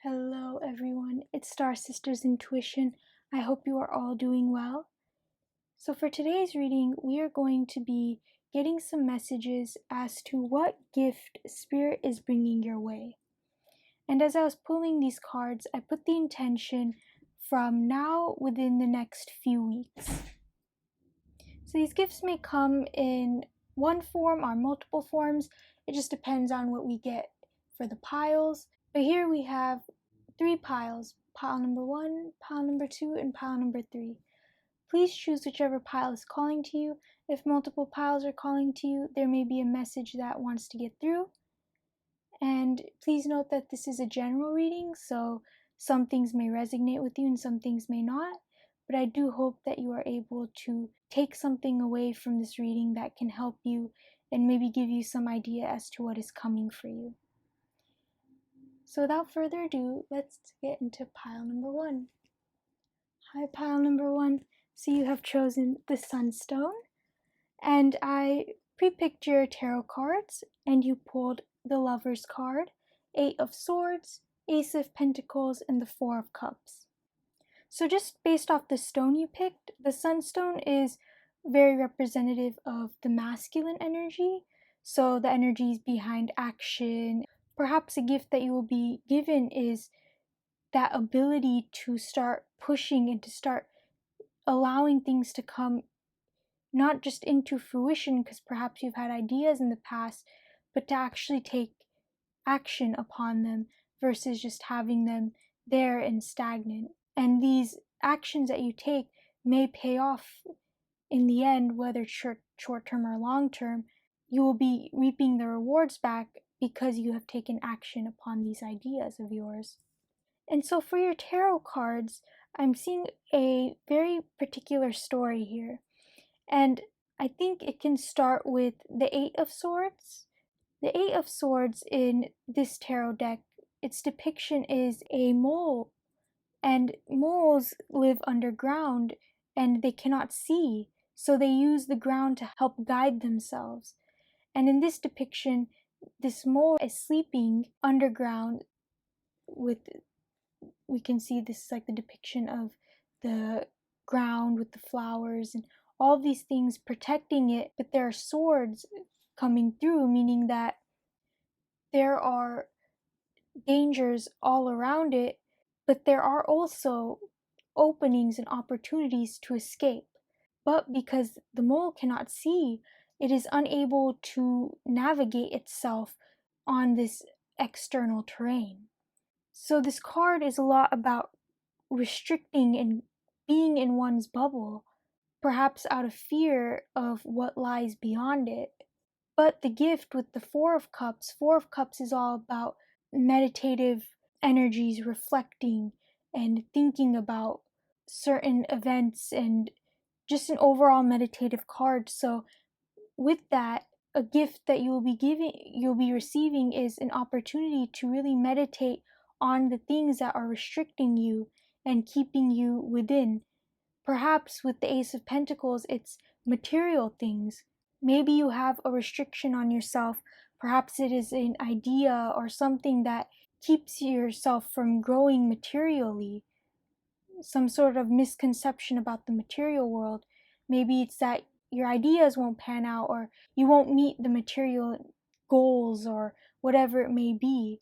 Hello everyone, it's Star Sisters Intuition. I hope you are all doing well. So for today's reading, we are going to be getting some messages as to what gift Spirit is bringing your way. And as I was pulling these cards, I put the intention from now within the next few weeks. So these gifts may come in one form or multiple forms. It just depends on what we get for the piles. But here we have 3 piles, pile number 1, pile number 2, and pile number 3. Please choose whichever pile is calling to you. If multiple piles are calling to you, there may be a message that wants to get through. And please note that this is a general reading, so some things may resonate with you and some things may not. But I do hope that you are able to take something away from this reading that can help you and maybe give you some idea as to what is coming for you. So without further ado, let's get into pile number 1. Hi, pile number 1. So you have chosen the Sunstone, and I pre-picked your tarot cards, and you pulled the Lover's card, 8 of Swords, Ace of Pentacles, and the 4 of Cups. So just based off the stone you picked, the Sunstone is very representative of the masculine energy, so the energies behind action. Perhaps a gift that you will be given is that ability to start pushing and to start allowing things to come not just into fruition, because perhaps you've had ideas in the past, but to actually take action upon them versus just having them there and stagnant. And these actions that you take may pay off in the end, whether short term or long term. You will be reaping the rewards back because you have taken action upon these ideas of yours. And so for your tarot cards, I'm seeing a very particular story here. And I think it can start with the 8 of Swords. The 8 of Swords in this tarot deck, its depiction is a mole. And moles live underground and they cannot see, so they use the ground to help guide themselves. And in this depiction, this mole is sleeping underground with, we can see this is like the depiction of the ground with the flowers and all these things protecting it, but there are swords coming through, meaning that there are dangers all around it, but there are also openings and opportunities to escape. But because the mole cannot see, it is unable to navigate itself on this external terrain. So this card is a lot about restricting and being in one's bubble, perhaps out of fear of what lies beyond it. But the gift with the 4 of Cups is all about meditative energies, reflecting and thinking about certain events and just an overall meditative card. So with that, a gift that you'll be receiving is an opportunity to really meditate on the things that are restricting you and keeping you within. Perhaps with the Ace of Pentacles, it's material things. Maybe you have a restriction on yourself. Perhaps it is an idea or something that keeps yourself from growing materially. Some sort of misconception about the material world. Maybe it's that your ideas won't pan out or you won't meet the material goals or whatever it may be.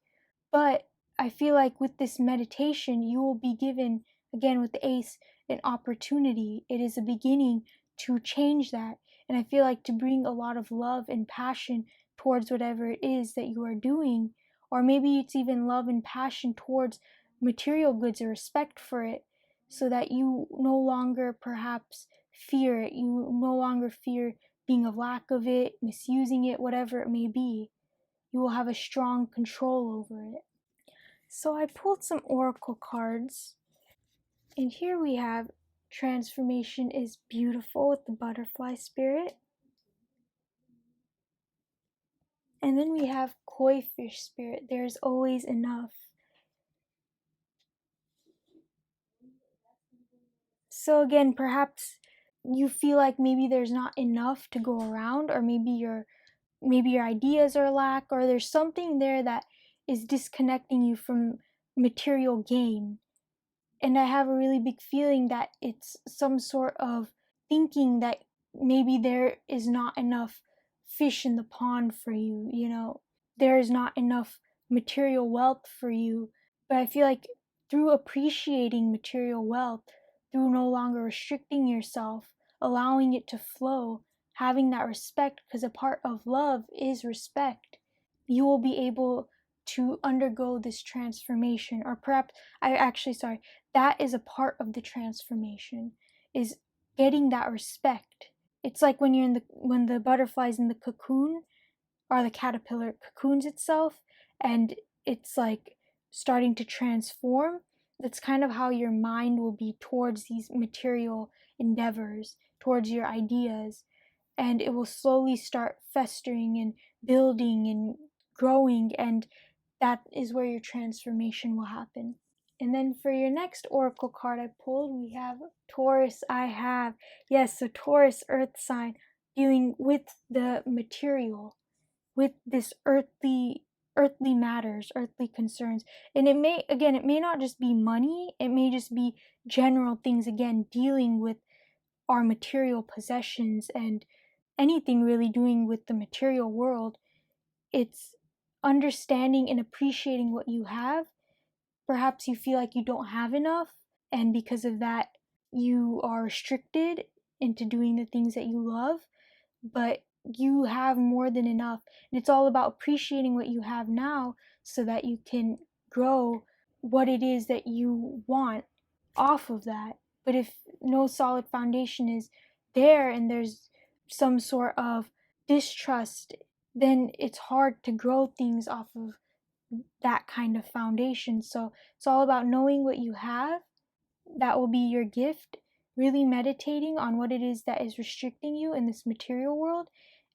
But I feel like with this meditation, you will be given, again with the Ace, an opportunity. It is a beginning to change that. And I feel like to bring a lot of love and passion towards whatever it is that you are doing, or maybe it's even love and passion towards material goods or respect for it, so that you no longer perhaps fear it. You no longer fear being of lack of it, misusing it, whatever it may be. You will have a strong control over it. So I pulled some oracle cards, and here we have Transformation is Beautiful with the butterfly spirit. And then we have Koi fish spirit, there's always enough. So again, perhaps you feel like maybe there's not enough to go around, or maybe your ideas are lack, or there's something there that is disconnecting you from material gain. And I have a really big feeling that it's some sort of thinking that maybe there is not enough fish in the pond for you, there is not enough material wealth for you. But I feel like through appreciating material wealth, through no longer restricting yourself, allowing it to flow, having that respect, because a part of love is respect, you will be able to undergo this transformation. Or perhaps, sorry, that is a part of the transformation, is getting that respect. It's like when the butterfly's in the cocoon, or the caterpillar cocoons itself, and it's like starting to transform. That's kind of how your mind will be towards these material endeavors, towards your ideas, and it will slowly start festering and building and growing, and that is where your transformation will happen. And then for your next oracle card I pulled, we have Taurus. Yes, so Taurus, earth sign, dealing with the material, with this earthly matters, earthly concerns. And it may not just be money, it may just be general things, again, dealing with our material possessions and anything really doing with the material world. It's understanding and appreciating what you have. Perhaps you feel like you don't have enough, and because of that, you are restricted into doing the things that you love, but you have more than enough. And it's all about appreciating what you have now so that you can grow what it is that you want off of that. But if no solid foundation is there and there's some sort of distrust, then it's hard to grow things off of that kind of foundation. So it's all about knowing what you have. That will be your gift. Really meditating on what it is that is restricting you in this material world,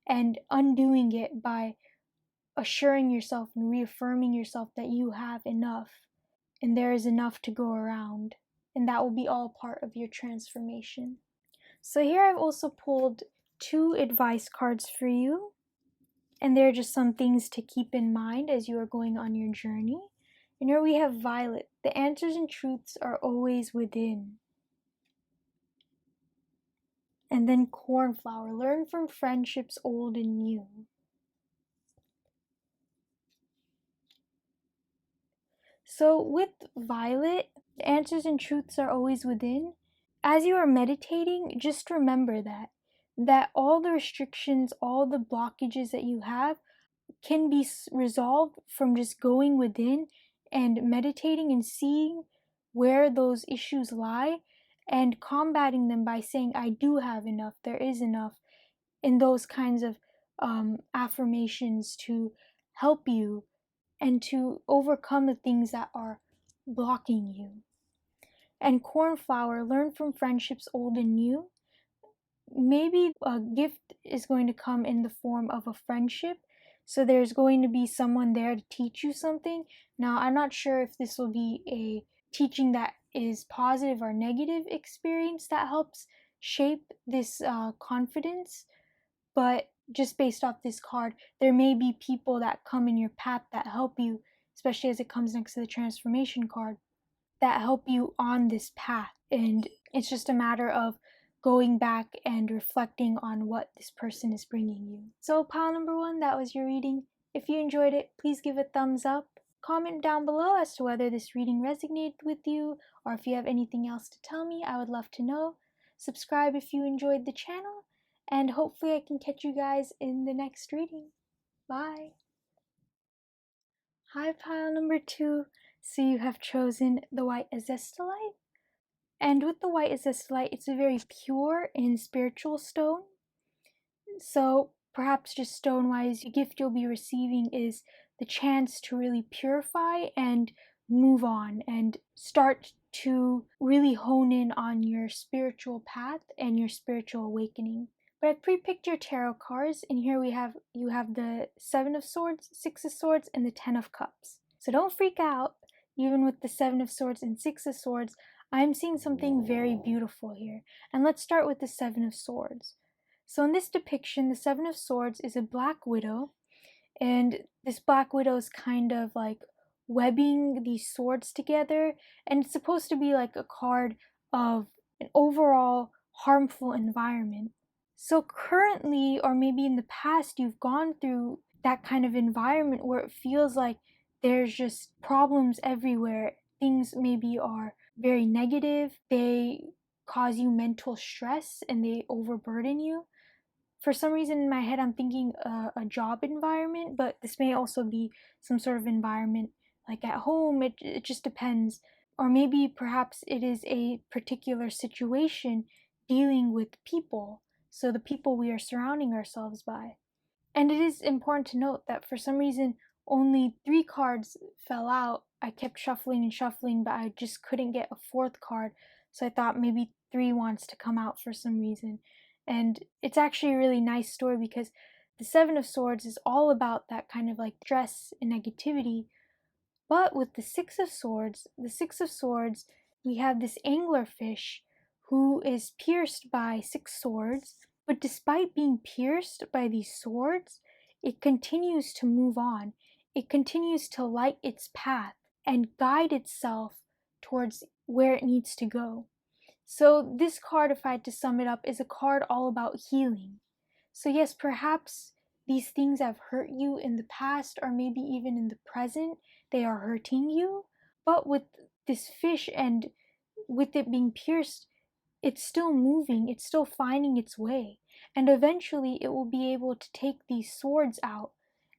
and undoing it by assuring yourself and reaffirming yourself that you have enough and there is enough to go around. And that will be all part of your transformation. So here I've also pulled 2 advice cards for you. And they're just some things to keep in mind as you are going on your journey. And here we have Violet. The answers and truths are always within. And then Cornflower. Learn from friendships old and new. So with Violet, the answers and truths are always within. As you are meditating, just remember that all the restrictions, all the blockages that you have can be resolved from just going within and meditating and seeing where those issues lie and combating them by saying, I do have enough, there is enough, in those kinds of affirmations to help you and to overcome the things that are blocking you. And Cornflower, learn from friendships old and new. Maybe a gift is going to come in the form of a friendship. So there's going to be someone there to teach you something. Now, I'm not sure if this will be a teaching that is positive or negative experience that helps shape this confidence, but just based off this card, there may be people that come in your path that help you, especially as it comes next to the transformation card, that help you on this path. And it's just a matter of going back and reflecting on what this person is bringing you. So pile number 1, that was your reading. If you enjoyed it, please give a thumbs up. Comment down below as to whether this reading resonated with you, or if you have anything else to tell me. I would love to know. Subscribe if you enjoyed the channel, and hopefully I can catch you guys in the next reading. Bye! Hi, pile number 2. So you have chosen the white azestalite. And with the white azestalite, it's a very pure and spiritual stone. So perhaps just stone-wise, the gift you'll be receiving is the chance to really purify and move on and start to really hone in on your spiritual path and your spiritual awakening. But I've pre-picked your tarot cards, and here you have the 7 of Swords, 6 of Swords, and the 10 of Cups. So don't freak out. Even with the 7 of Swords and 6 of Swords, I'm seeing something very beautiful here. And let's start with the 7 of Swords. So in this depiction, the 7 of Swords is a black widow, and this black widow is kind of like webbing these swords together, and it's supposed to be like a card of an overall harmful environment. So currently, or maybe in the past, you've gone through that kind of environment where it feels like there's just problems everywhere. Things maybe are very negative, they cause you mental stress, and they overburden you. For some reason in my head, I'm thinking a job environment, but this may also be some sort of environment like at home. It just depends. Or maybe perhaps it is a particular situation dealing with people. So the people we are surrounding ourselves by. And it is important to note that for some reason, only 3 cards fell out. I kept shuffling and shuffling, but I just couldn't get a 4th card. So I thought maybe 3 wants to come out for some reason. And it's actually a really nice story because the 7 of Swords is all about that kind of like stress and negativity. But with the 6 of Swords, we have this anglerfish who is pierced by 6 swords, but despite being pierced by these swords, it continues to move on. It continues to light its path and guide itself towards where it needs to go. So this card, if I had to sum it up, is a card all about healing. So yes, perhaps these things have hurt you in the past, or maybe even in the present, they are hurting you. But with this fish and with it being pierced, it's still moving, it's still finding its way. And eventually it will be able to take these swords out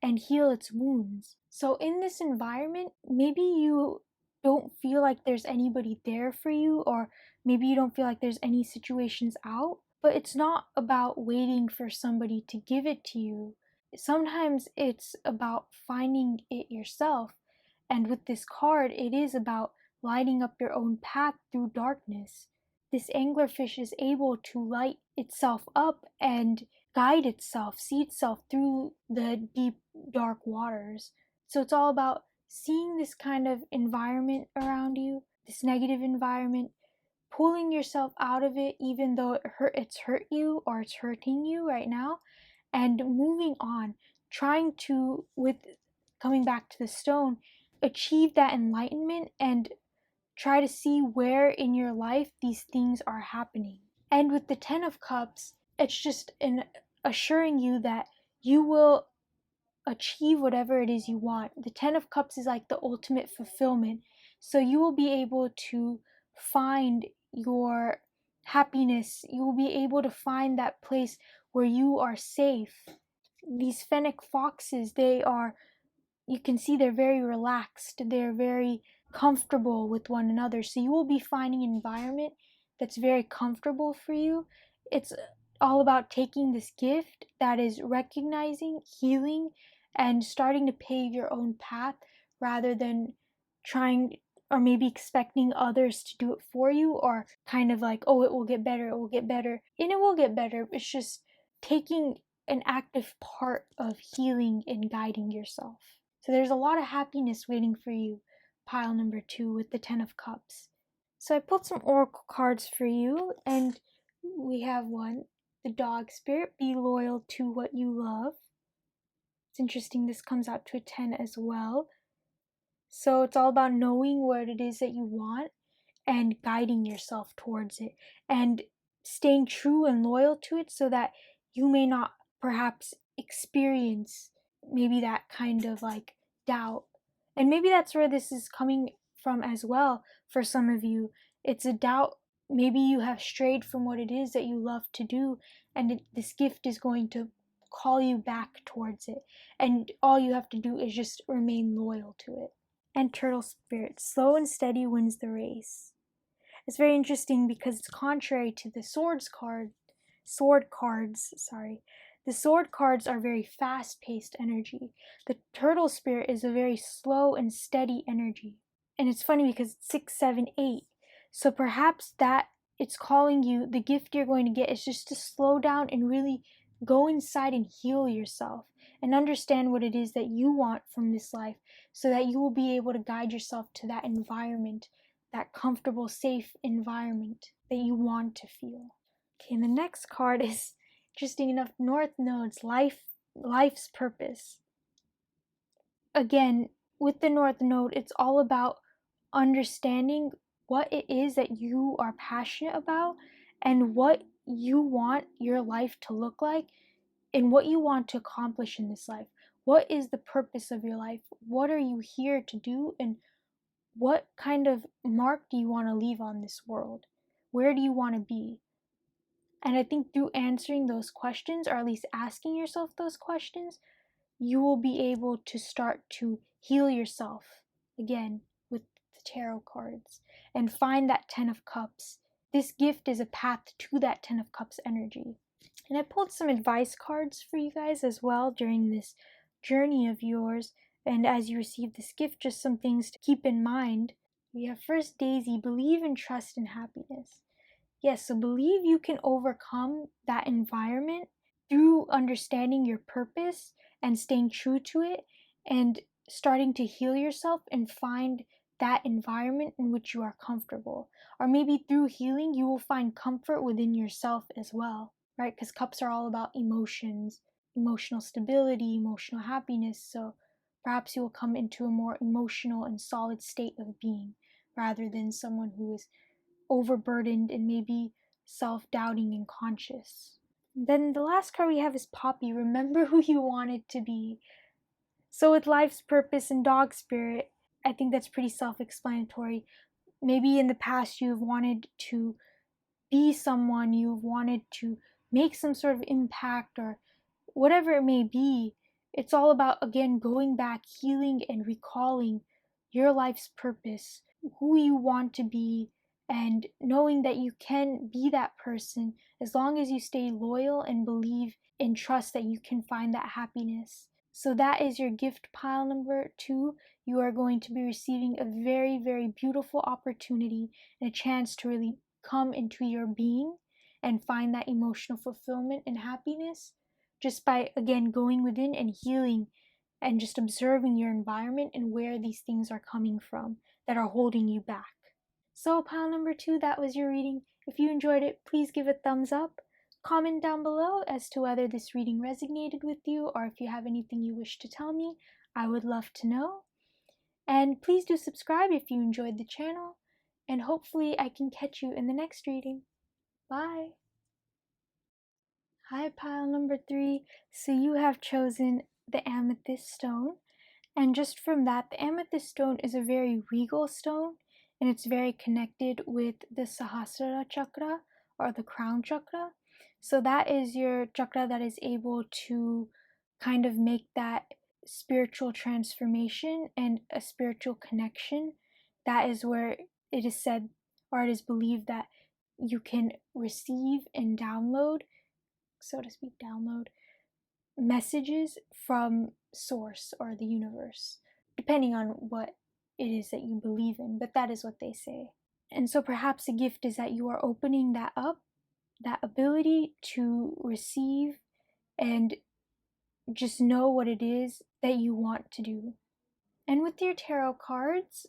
and heal its wounds. So in this environment, maybe you don't feel like there's anybody there for you, or maybe you don't feel like there's any situations out, but it's not about waiting for somebody to give it to you. Sometimes it's about finding it yourself. And with this card, it is about lighting up your own path through darkness. This anglerfish is able to light itself up and guide itself, see itself through the deep, dark waters. So it's all about seeing this kind of environment around you, this negative environment, pulling yourself out of it even though it's hurt you or it's hurting you right now, and moving on, trying to, with coming back to the stone, achieve that enlightenment and try to see where in your life these things are happening. And with the 10 of Cups, it's just assuring you that you will achieve whatever it is you want. The 10 of Cups is like the ultimate fulfillment. So you will be able to find your happiness. You will be able to find that place where you are safe. These fennec foxes, you can see they're very relaxed. They're very comfortable with one another. So you will be finding an environment that's very comfortable for you. It's all about taking this gift that is recognizing, healing, and starting to pave your own path rather than trying or maybe expecting others to do it for you, or kind of like, oh, it will get better, it will get better. And it will get better. It's just taking an active part of healing and guiding yourself. So there's a lot of happiness waiting for you, pile number 2 with the 10 of Cups. So I pulled some oracle cards for you, and we have one, the dog spirit, be loyal to what you love. It's interesting, this comes out to a 10 as well. So it's all about knowing what it is that you want and guiding yourself towards it and staying true and loyal to it so that you may not perhaps experience maybe that kind of like doubt. And maybe that's where this is coming from as well for some of you. It's a doubt. Maybe you have strayed from what it is that you love to do, and this gift is going to call you back towards it. And all you have to do is just remain loyal to it. And turtle spirit, slow and steady wins the race. It's very interesting because it's contrary to the sword cards. The sword cards are very fast-paced energy. The turtle spirit is a very slow and steady energy. And it's funny because it's 6, 7, 8. So perhaps that it's calling you, the gift you're going to get is just to slow down and really go inside and heal yourself and understand what it is that you want from this life, so that you will be able to guide yourself to that environment, that comfortable, safe environment that you want to feel. Okay, and the next card is, interesting enough, North Node's life's purpose. Again, with the North Node, it's all about understanding what it is that you are passionate about and what you want your life to look like and what you want to accomplish in this life. What is the purpose of your life? What are you here to do? And what kind of mark do you want to leave on this world? Where do you want to be? And I think through answering those questions, or at least asking yourself those questions, you will be able to start to heal yourself again with the tarot cards and find that 10 of Cups. This gift is a path to that 10 of Cups energy. And I pulled some advice cards for you guys as well during this journey of yours. And as you receive this gift, just some things to keep in mind. We have first Daisy, believe and trust in happiness. Yes, so believe you can overcome that environment through understanding your purpose and staying true to it and starting to heal yourself and find that environment in which you are comfortable. Or maybe through healing, you will find comfort within yourself as well, right? Because cups are all about emotions, emotional stability, emotional happiness. So perhaps you will come into a more emotional and solid state of being rather than someone who is overburdened and maybe self-doubting and conscious. Then the last card we have is Poppy. Remember who you wanted to be. So with life's purpose and dog spirit, I think that's pretty self-explanatory. Maybe in the past you've wanted to be someone, you've wanted to make some sort of impact or whatever it may be. It's all about, again, going back, healing and recalling your life's purpose, who you want to be, and knowing that you can be that person as long as you stay loyal and believe and trust that you can find that happiness. So that is your gift pile number 2. You are going to be receiving a very, very beautiful opportunity and a chance to really come into your being and find that emotional fulfillment and happiness just by, again, going within and healing and just observing your environment and where these things are coming from that are holding you back. So pile number 2, that was your reading. If you enjoyed it, please give a thumbs up. Comment down below as to whether this reading resonated with you or if you have anything you wish to tell me. I would love to know. And please do subscribe if you enjoyed the channel. And hopefully I can catch you in the next reading. Bye! Hi, pile number 3. So you have chosen the amethyst stone. And just from that, the amethyst stone is a very regal stone, and it's very connected with the Sahasrara chakra or the crown chakra. So that is your chakra that is able to kind of make that spiritual transformation and a spiritual connection. That is where it is said, or it is believed, that you can receive and download, so to speak, messages from source or the universe, depending on what it is that you believe in, but that is what they say. And so perhaps a gift is that you are opening that up, that ability to receive and just know what it is that you want to do. And with your tarot cards,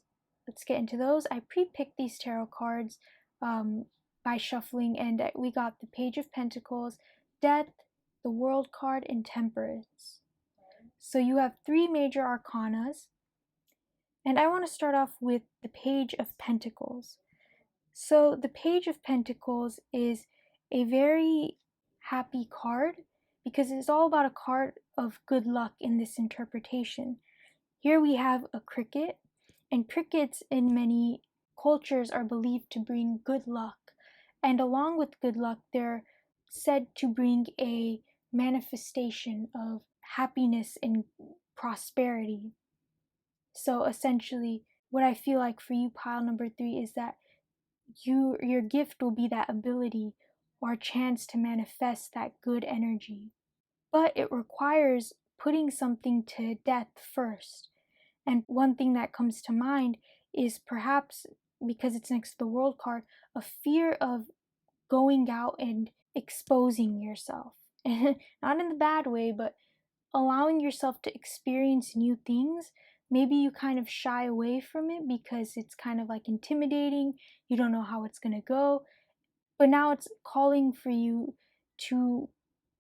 let's get into those. I pre-picked these tarot cards by shuffling, and we got the Page of Pentacles, Death, the World card, and Temperance. So you have 3 major arcanas, and I want to start off with the Page of Pentacles. So the Page of Pentacles is a very happy card because it's all about a card of good luck in this interpretation. Here we have a cricket, and crickets in many cultures are believed to bring good luck. And along with good luck, they're said to bring a manifestation of happiness and prosperity. So essentially, what I feel like for you, pile number 3, is that your gift will be that ability or a chance to manifest that good energy. But it requires putting something to death first. And one thing that comes to mind is perhaps, because it's next to the World card, a fear of going out and exposing yourself. Not in the bad way, but allowing yourself to experience new things. Maybe you kind of shy away from it because it's kind of like intimidating. You don't know how it's going to go. But now it's calling for you to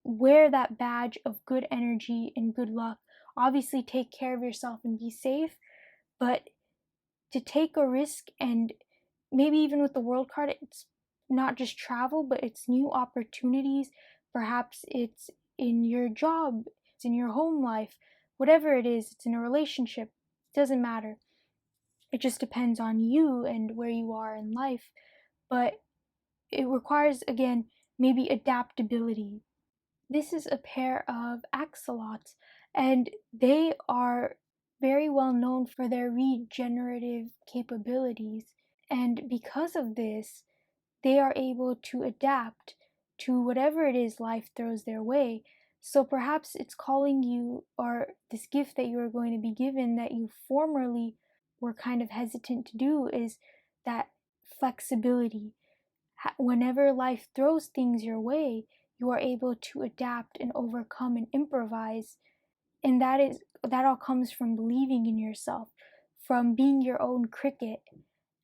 wear that badge of good energy and good luck. Obviously, take care of yourself and be safe, But to take a risk, and maybe even with the world card, it's not just travel, but it's new opportunities. Perhaps it's in your job, it's in your home life, whatever it is, it's in a relationship, it doesn't matter. It just depends on you and where you are in life. But it requires, again, maybe adaptability. This is a pair of axolotls, and they are very well known for their regenerative capabilities. And because of this, they are able to adapt to whatever it is life throws their way. So perhaps it's calling you, or this gift that you are going to be given that you formerly were kind of hesitant to do, is that flexibility. Whenever life throws things your way, you are able to adapt and overcome and improvise. And that all comes from believing in yourself, from being your own cricket,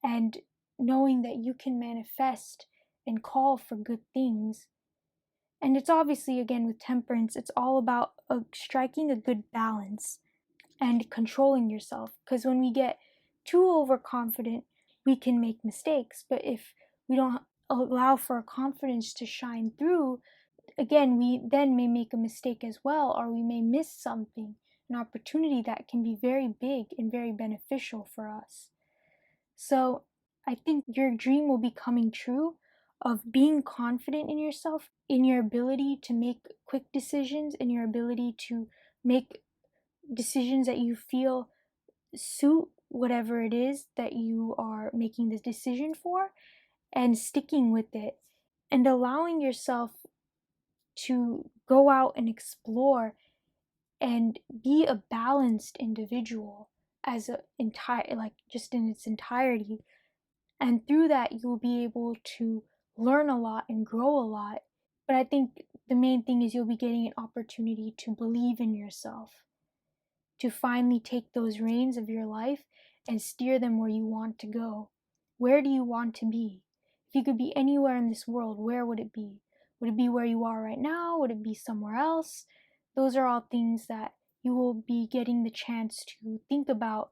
and knowing that you can manifest and call for good things. And it's obviously, again, with temperance, it's all about striking a good balance and controlling yourself. Because when we get too overconfident, we can make mistakes. But if we don't allow for our confidence to shine through, again, we then may make a mistake as well, or we may miss something, an opportunity that can be very big and very beneficial for us. So I think your dream will be coming true of being confident in yourself, in your ability to make quick decisions, in your ability to make decisions that you feel suit whatever it is that you are making the decision for, and sticking with it and allowing yourself to go out and explore and be a balanced individual as a entire, like, just in its entirety. And through that, you'll be able to learn a lot and grow a lot. But I think the main thing is you'll be getting an opportunity to believe in yourself, to finally take those reins of your life and steer them where you want to go. Where do you want to be? If you could be anywhere in this world, where would it be? Would it be where you are right now? Would it be somewhere else? Those are all things that you will be getting the chance to think about.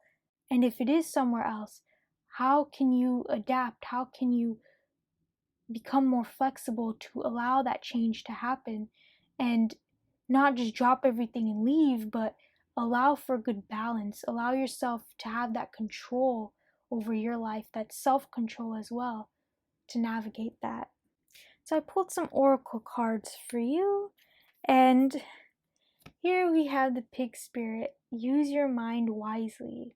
And if it is somewhere else, how can you adapt? How can you become more flexible to allow that change to happen, and not just drop everything and leave, but allow for good balance. Allow yourself to have that control over your life, that self-control as well, to navigate that. So I pulled some oracle cards for you, and here we have the pig spirit. Use your mind wisely.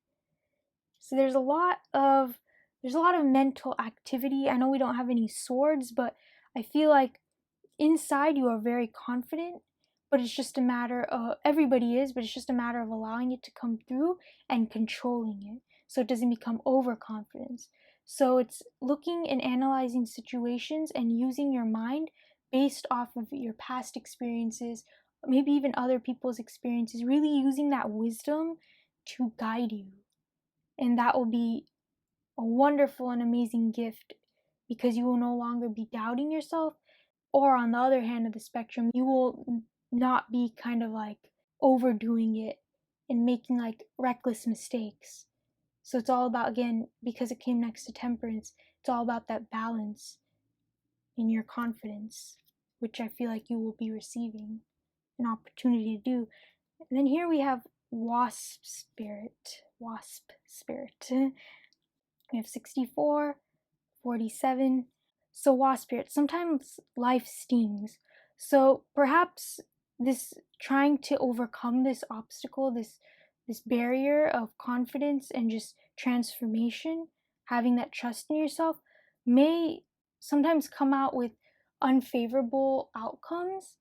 So there's a lot of mental activity. I know we don't have any swords, but I feel like inside you are very confident, but it's just a matter of, everybody is, but it's just a matter of allowing it to come through and controlling it so it doesn't become overconfidence. So it's looking and analyzing situations and using your mind based off of your past experiences, maybe even other people's experiences, really using that wisdom to guide you. And that will be a wonderful and amazing gift, because you will no longer be doubting yourself, or on the other hand of the spectrum, you will not be kind of like overdoing it and making like reckless mistakes. So it's all about, again, because it came next to temperance, it's all about that balance in your confidence, which I feel like you will be receiving an opportunity to do. And then here we have wasp spirit. We have 64, 47. So wasp spirit, sometimes life stings. So perhaps this trying to overcome this obstacle, this barrier of confidence and just transformation, having that trust in yourself, may sometimes come out with unfavorable outcomes,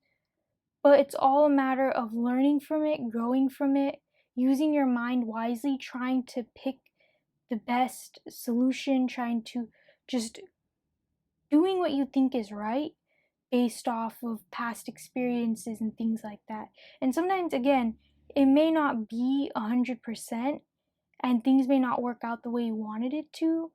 but it's all a matter of learning from it, growing from it, using your mind wisely, trying to pick the best solution, trying to just doing what you think is right based off of past experiences and things like that. And sometimes, again, it may not be 100% and things may not work out the way you wanted it to,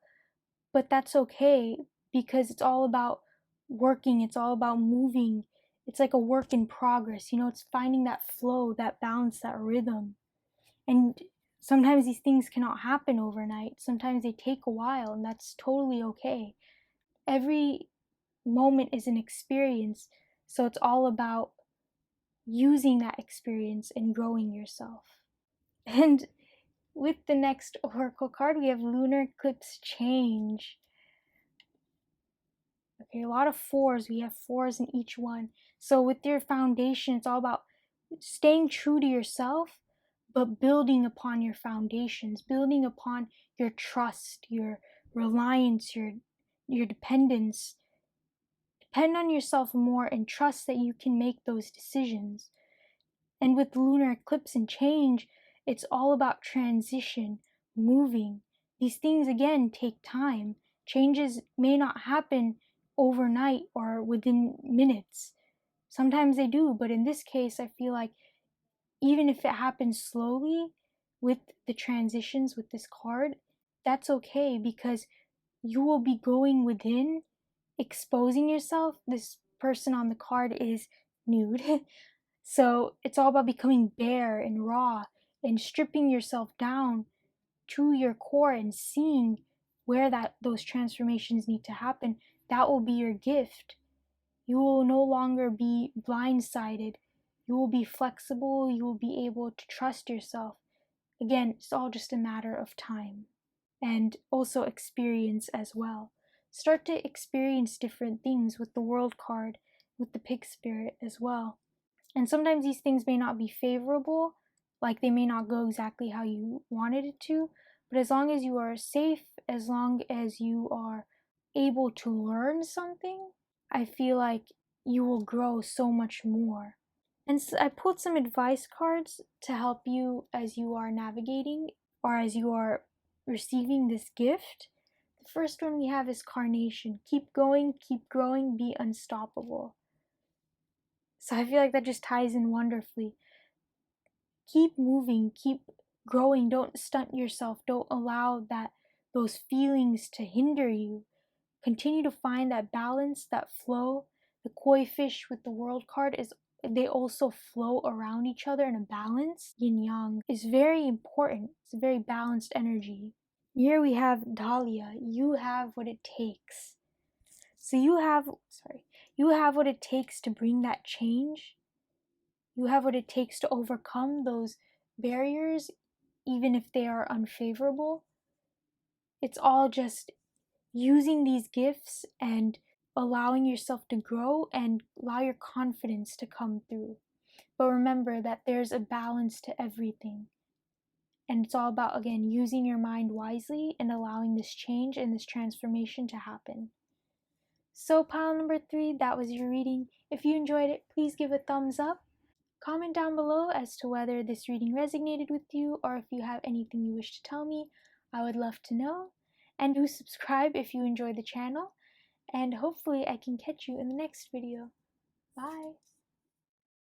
but that's okay, because it's all about working, it's all about moving. It's like a work in progress, it's finding that flow, that balance, that rhythm. And Sometimes these things cannot happen overnight. Sometimes they take a while, and that's totally okay. Every moment is an experience, so it's all about using that experience and growing yourself. And with the next oracle card, we have lunar eclipse change. Okay, a lot of fours. We have fours in each one. So with your foundation, it's all about staying true to yourself, but building upon your foundations, building upon your trust, your reliance, your dependence. Depend on yourself more and trust that you can make those decisions. And with lunar eclipse and change, it's all about transition, moving. These things, again, take time. Changes may not happen overnight or within minutes. Sometimes they do, but in this case, I feel like even if it happens slowly with the transitions with this card, that's okay, because you will be going within, exposing yourself. This person on the card is nude. So it's all about becoming bare and raw and stripping yourself down to your core and seeing where those transformations need to happen. That will be your gift. You will no longer be blindsided. You will be flexible. You will be able to trust yourself. Again, it's all just a matter of time and also experience as well. Start to experience different things with the World card, with the Pig Spirit as well. And sometimes these things may not be favorable, like they may not go exactly how you wanted it to, but as long as you are safe, as long as you are able to learn something, I feel like you will grow so much more. And so I pulled some advice cards to help you as you are navigating or as you are receiving this gift. The first one we have is Carnation. Keep going, keep growing, be unstoppable. So I feel like that just ties in wonderfully. Keep moving, keep growing, don't stunt yourself, don't allow those feelings to hinder you. Continue to find that balance, that flow. The koi fish with the World card they also flow around each other in a balance. Yin yang is very important. It's a very balanced energy. Here we have Dahlia. You have what it takes. So you have what it takes to bring that change. You have what it takes to overcome those barriers, even if they are unfavorable. It's all just using these gifts and allowing yourself to grow and allow your confidence to come through. But remember that there's a balance to everything. And it's all about, again, using your mind wisely and allowing this change and this transformation to happen. So pile number 3, that was your reading. If you enjoyed it, please give a thumbs up. Comment down below as to whether this reading resonated with you or if you have anything you wish to tell me. I would love to know. And do subscribe if you enjoy the channel. And hopefully I can catch you in the next video. Bye!